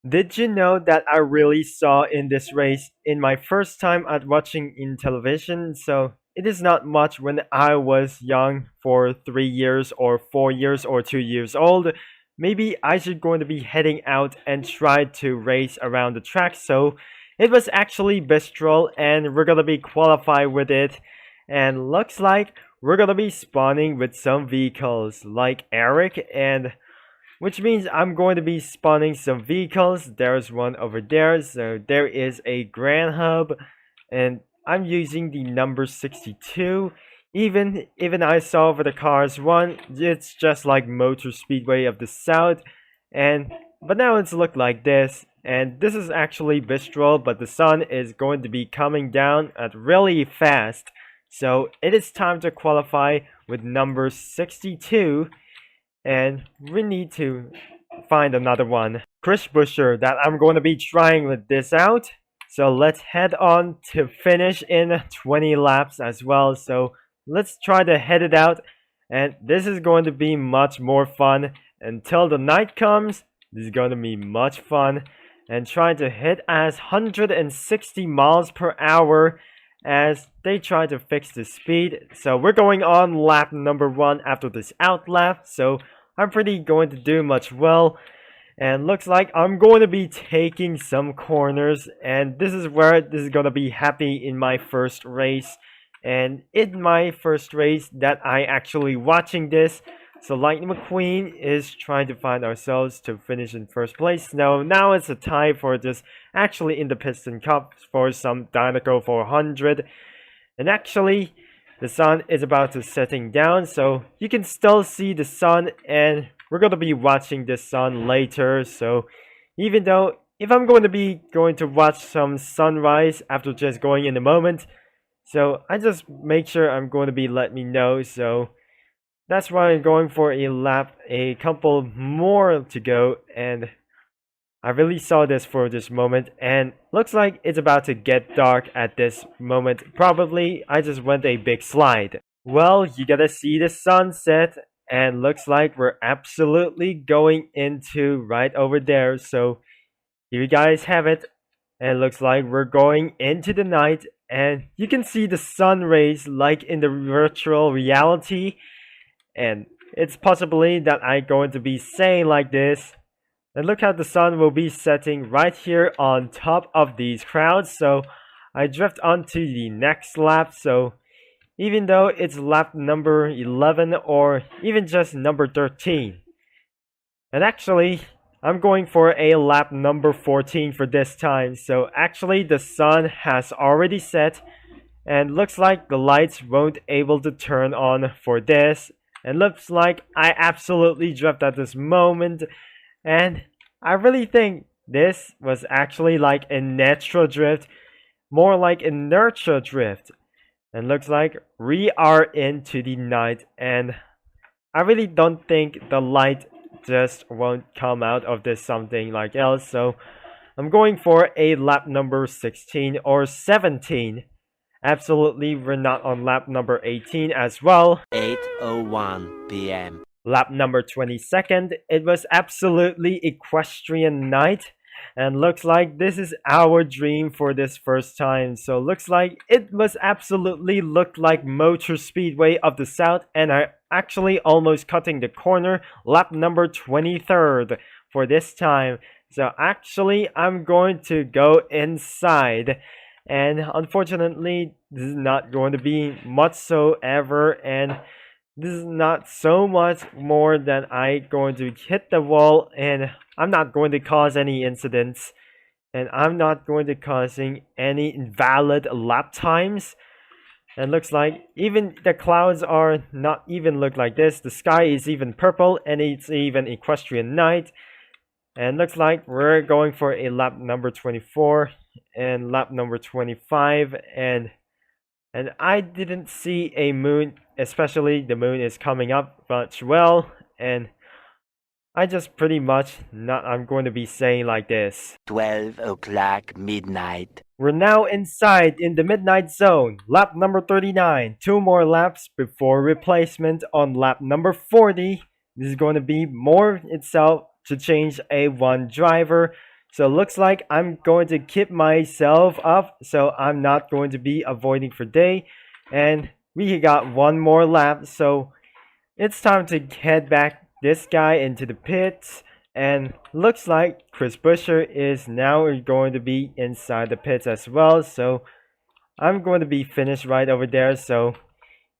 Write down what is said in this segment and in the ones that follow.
Did you know that I really saw in this race in my first time at watching in television? So it is not much when I was young for 3 years or 4 years or 2 years old. Maybe I should going to be heading out and try to race around the track. So it was actually Bristol and we're gonna be qualified with it. And looks like we're gonna be spawning with some vehicles like Eric and which means I'm going to be spawning some vehicles. There's one over there, so there is a Grand Hub, and I'm using the number 62. Even I saw for the cars one, it's just like Motor Speedway of the South, and but now it's looked like this. And this is actually Bristol, but the sun is going to be coming down at really fast. So it is time to qualify with number 62 and we need to find another one. Chris Busher that I'm going to be trying with this out. So let's head on to finish in 20 laps as well. So let's try to head it out. And this is going to be much more fun until the night comes. This is going to be much fun. And trying to hit as 160 miles per hour as they try to fix the speed. So we're going on lap number 1 after this out lap. So I'm pretty going to do much well. And looks like I'm going to be taking some corners. And this is where this is going to be happy in my first race. And in my first race that I actually watching this. So Lightning McQueen is trying to find ourselves to finish in first place. Now it's a tie for this actually in the Piston Cup for some Dynaco 400. And actually the sun is about to setting down, so you can still see the sun and we're going to be watching the sun later. So even though if I'm going to watch some sunrise after just going in a moment, so I just make sure I'm going to be let me know. So that's why I'm going for a lap, a couple more to go, and I really saw this for this moment, and looks like it's about to get dark at this moment. Probably I just went a big slide. Well, you gotta see the sunset, and looks like we're absolutely going into right over there. So here you guys have it, and looks like we're going into the night, and you can see the sun rays like in the virtual reality. And it's possibly that I'm going to be saying like this. And look how the sun will be setting right here on top of these crowds. So I drift onto the next lap. So even though it's lap number 11 or even just number 13. And actually, I'm going for a lap number 14 for this time. So actually the sun has already set. And looks like the lights won't able to turn on for this. And looks like I absolutely drift at this moment. And I really think this was actually like a natural drift. More like inertia drift. And looks like we are into the night. And I really don't think the light just won't come out of this something like else. So I'm going for a lap number 16 or 17. Absolutely, we're not on lap number 18 as well. 8:01 p.m. Lap number 22nd, it was absolutely equestrian night. And looks like this is our dream for this first time. So looks like it was absolutely looked like Motor Speedway of the South. And I actually almost cutting the corner. Lap number 23rd for this time. So actually I'm going to go inside. And unfortunately, this is not going to be much so ever, and this is not so much more than I going to hit the wall, and I'm not going to cause any incidents, and I'm not going to causing any invalid lap times. And looks like even the clouds are not even look like this. The sky is even purple, and it's even equestrian night. And looks like we're going for a lap number 24 and lap number 25 and I didn't see a moon, especially the moon is coming up much well, and I just pretty much not I'm going to be saying like this. 12 o'clock midnight. We're now inside in the midnight zone. Lap number 39. 2 more laps before replacement on lap number 40. This is going to be more itself to change a one driver. So looks like I'm going to keep myself up, so I'm not going to be avoiding for day. And we got one more lap, so it's time to head back this guy into the pits. And looks like Chris Buescher is now going to be inside the pits as well. So I'm going to be finished right over there. So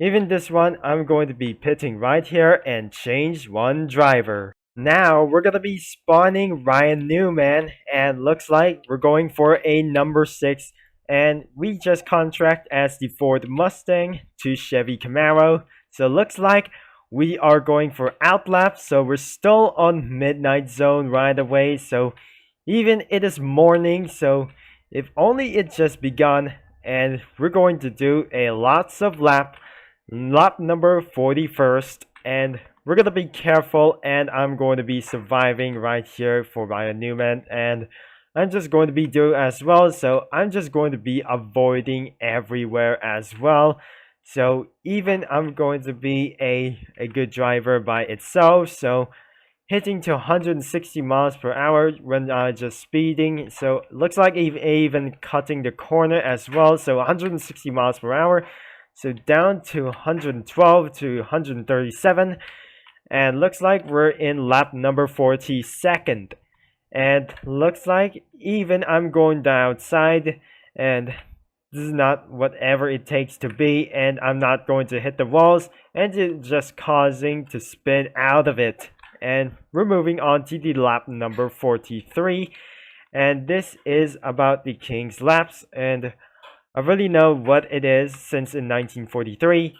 even this one, I'm going to be pitting right here and change one driver. Now we're going to be spawning Ryan Newman, and looks like we're going for a number 6. And we just contract as the Ford Mustang to Chevy Camaro. So looks like we are going for outlap, so we're still on midnight zone right away. So even it is morning, so if only it just begun, and we're going to do a lots of lap number 41st, and we're gonna be careful, and I'm going to be surviving right here for Ryan Newman, and I'm just going to be doing as well. So I'm just going to be avoiding everywhere as well. So even I'm going to be a good driver by itself. So hitting to 160 miles per hour when just speeding. So looks like even cutting the corner as well. So 160 miles per hour. So down to 112 to 137. And looks like we're in lap number 42nd. And looks like even I'm going outside, and this is not whatever it takes to be, and I'm not going to hit the walls, and it's just causing to spin out of it. And we're moving on to the lap number 43, and this is about the King's Laps, and I really know what it is since in 1943,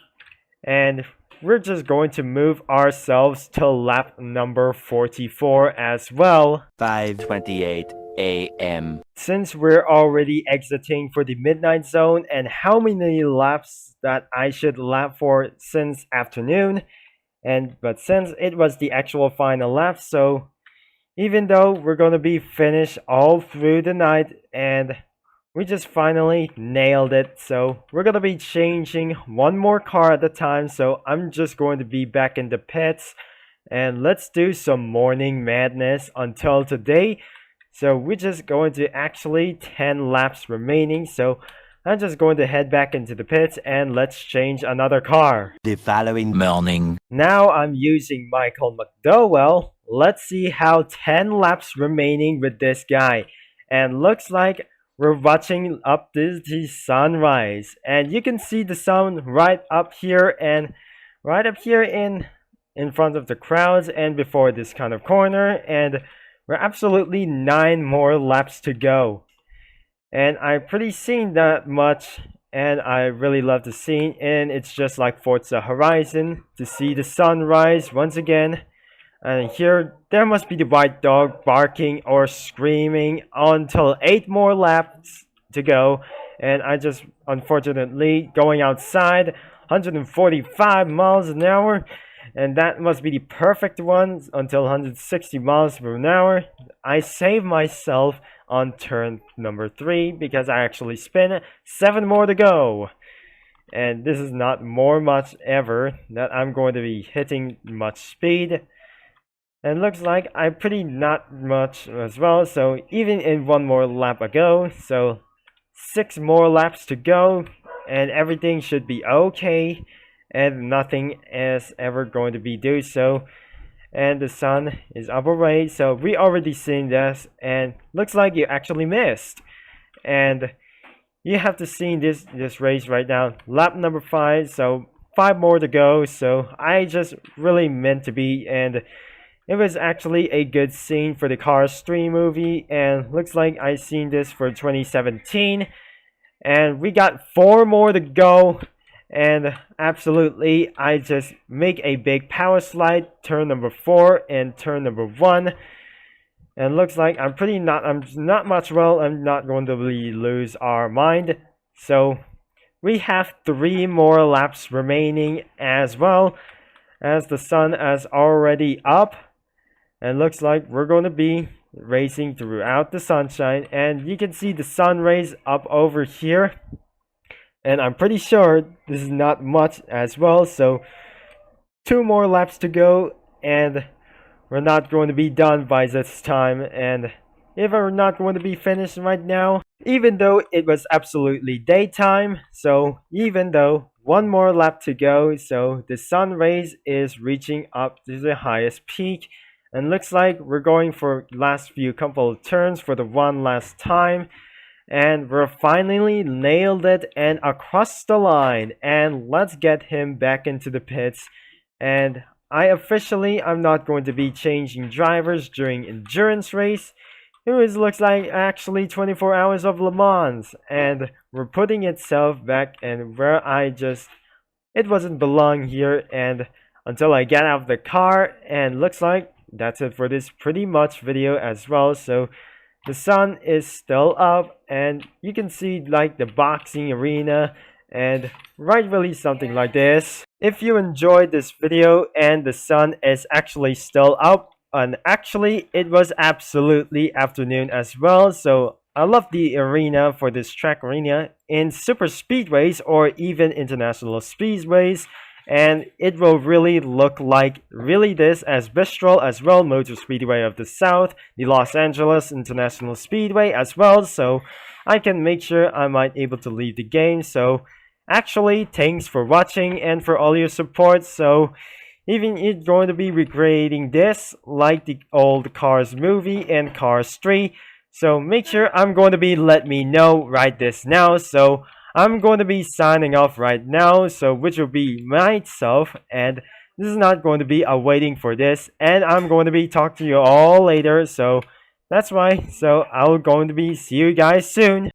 and we're just going to move ourselves to lap number 44 as well. 5:28 a.m. Since we're already exiting for the midnight zone, and how many laps that I should lap for since afternoon, but since it was the actual final lap, so even though we're gonna be finished all through the night, and we just finally nailed it. So we're gonna be changing one more car at a time. So I'm just going to be back in the pits, and let's do some morning madness until today. So we're just going to actually 10 laps remaining. So I'm just going to head back into the pits, and let's change another car. The following morning. Now I'm using Michael McDowell. Let's see how 10 laps remaining with this guy. And looks like we're watching up the sunrise, and you can see the sun right up here, and right up here in front of the crowds and before this kind of corner, and we're absolutely 9 more laps to go. And I've pretty seen that much, and I really love the scene, and it's just like Forza Horizon to see the sunrise once again. And here, there must be the white dog barking or screaming until 8 more laps to go. And I just, unfortunately, going outside, 145 miles an hour. And that must be the perfect one until 160 miles per hour. I saved myself on turn number 3 because I actually spin 7 more to go. And this is not much ever that I'm going to be hitting much speed. And looks like I pretty not much as well, so even in 1 more lap ago, so 6 more laps to go, and everything should be okay, and nothing is ever going to be due so. And the sun is up already, so we already seen this, and looks like you actually missed. And you have to see this race right now, lap number 5, so 5 more to go, so I just really meant to be, and it was actually a good scene for the Cars 3 movie, and looks like I seen this for 2017. And we got 4 more to go, and absolutely, I just make a big power slide, turn number 4 and turn number 1. And looks like I'm not much well, I'm not going to really lose our mind. So we have 3 more laps remaining as well, as the sun is already up. And looks like we're going to be racing throughout the sunshine, and you can see the sun rays up over here, and I'm pretty sure this is not much as well. So 2 more laps to go, and we're not going to be done by this time. And if we're not going to be finished right now, even though it was absolutely daytime. So even though one more lap to go, so the sun rays is reaching up to the highest peak, and looks like we're going for last few couple of turns for the one last time, and we're finally nailed it and across the line. And let's get him back into the pits. And I'm not going to be changing drivers during endurance race. It looks like actually 24 hours of Le Mans, and we're putting itself back and where it wasn't belong here, and until I get out of the car. And looks like that's it for this pretty much video as well. So the sun is still up, and you can see like the boxing arena and right, really something like this. If you enjoyed this video and the sun is actually still up, and actually it was absolutely afternoon as well, so I love the arena for this track arena in super speedways or even international speedways, and it will really look like really this as Bristol as well, Motor Speedway of the South, the Los Angeles International Speedway as well. So I can make sure I might able to leave the game. So actually, thanks for watching and for all your support. So even it's going to be recreating this like the old Cars movie and Cars 3. So make sure I'm going to be let me know right this now. So I'm going to be signing off right now, so which will be myself, and this is not going to be a waiting for this, and I'm going to be talking to you all later. So that's why. So I'm going to be see you guys soon.